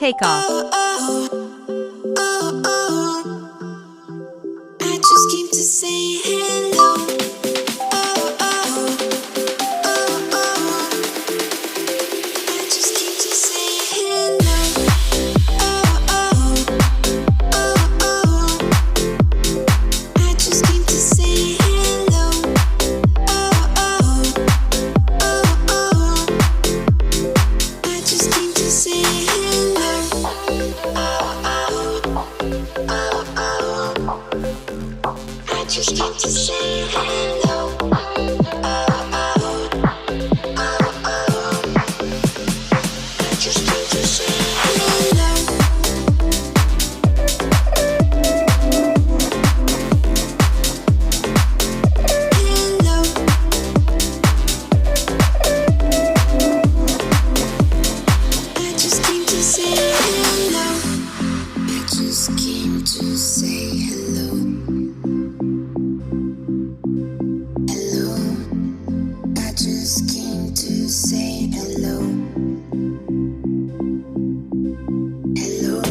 takeoff. I just came to say hello. I just came to say hello. I just came to say hello. I just came to say hello. I just came to say hello. I just came to say hello. Hello. I just came to say hello. I just came to say hello. Hello. I just came to say hello. Hello.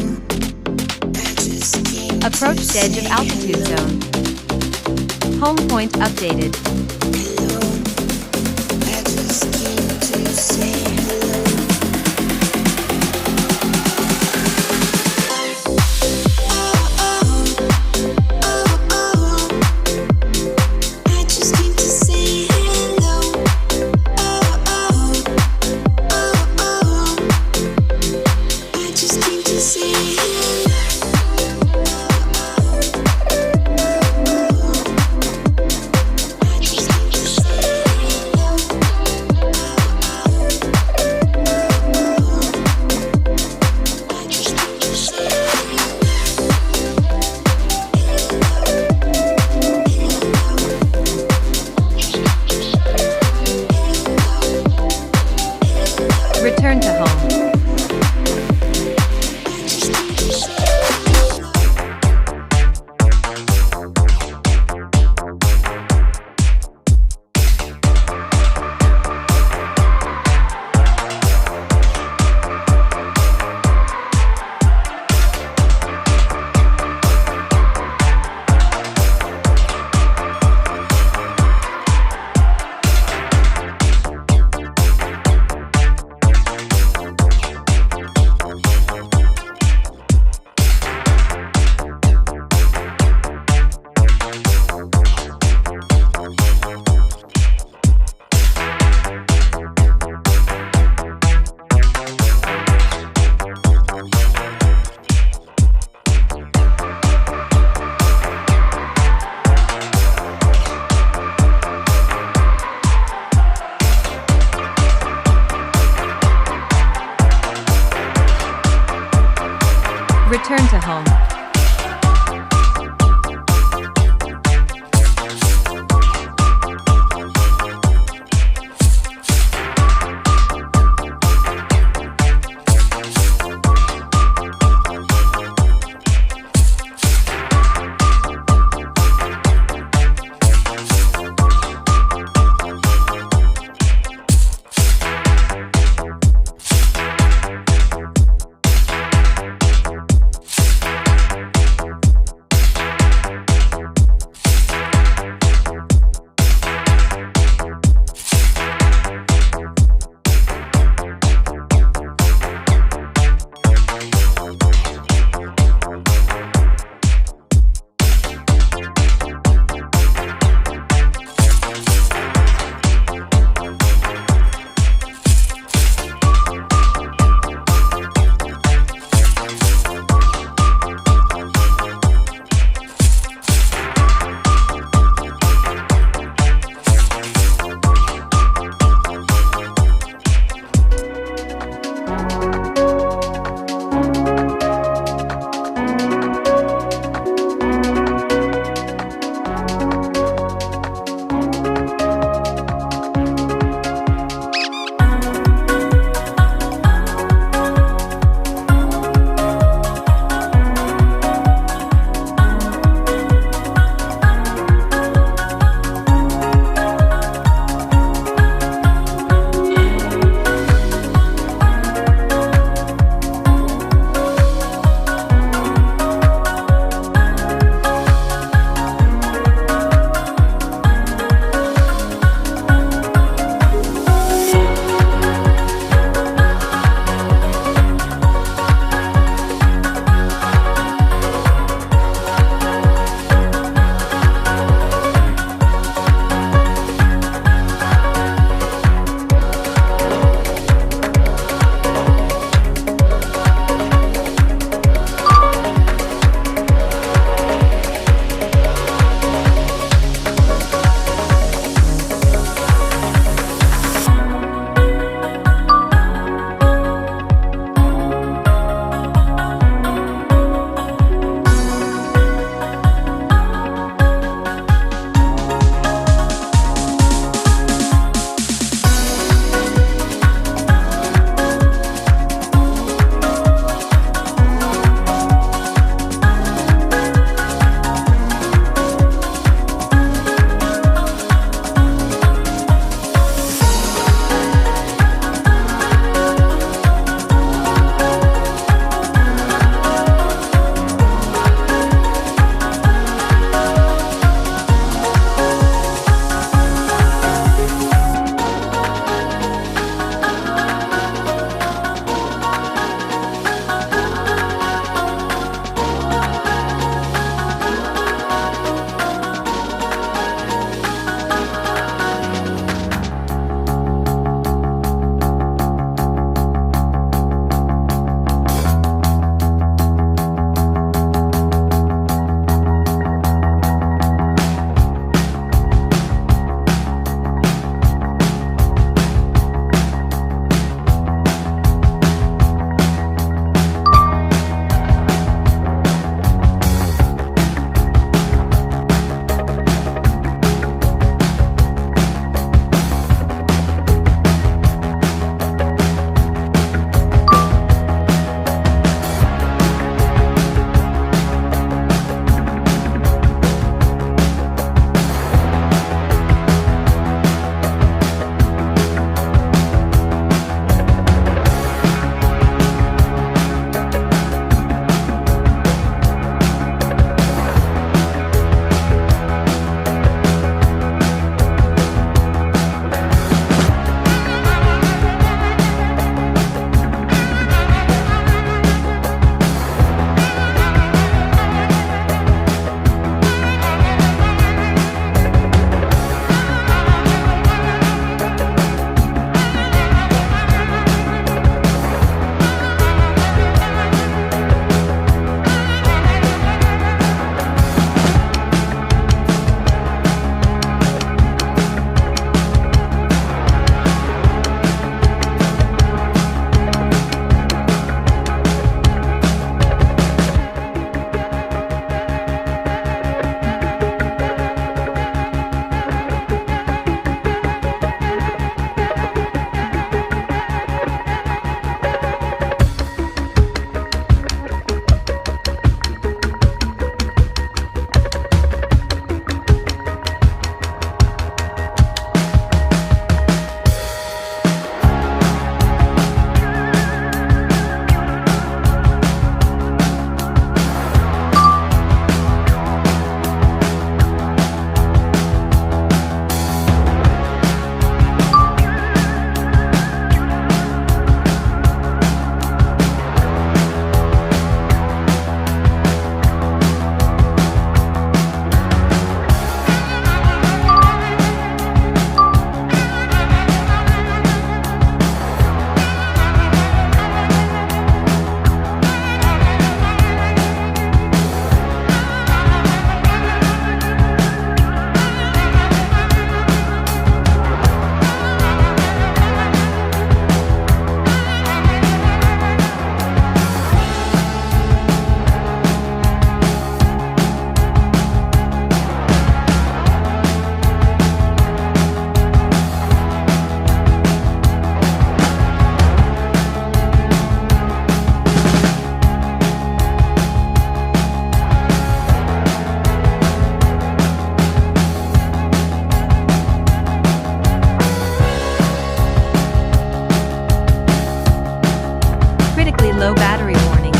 I just came Approached to edge of say altitude hello. zone. Home point updated. Hello. I just came to say hello. I just came to say hello. I just came to say hello. I just came to say hello. I just came to say Return to home. Return to home. Low battery warning.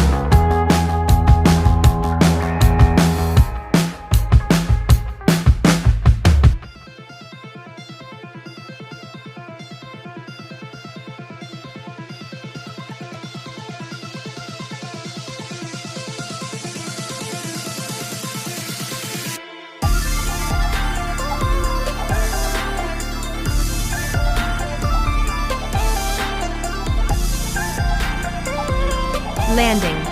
Landing.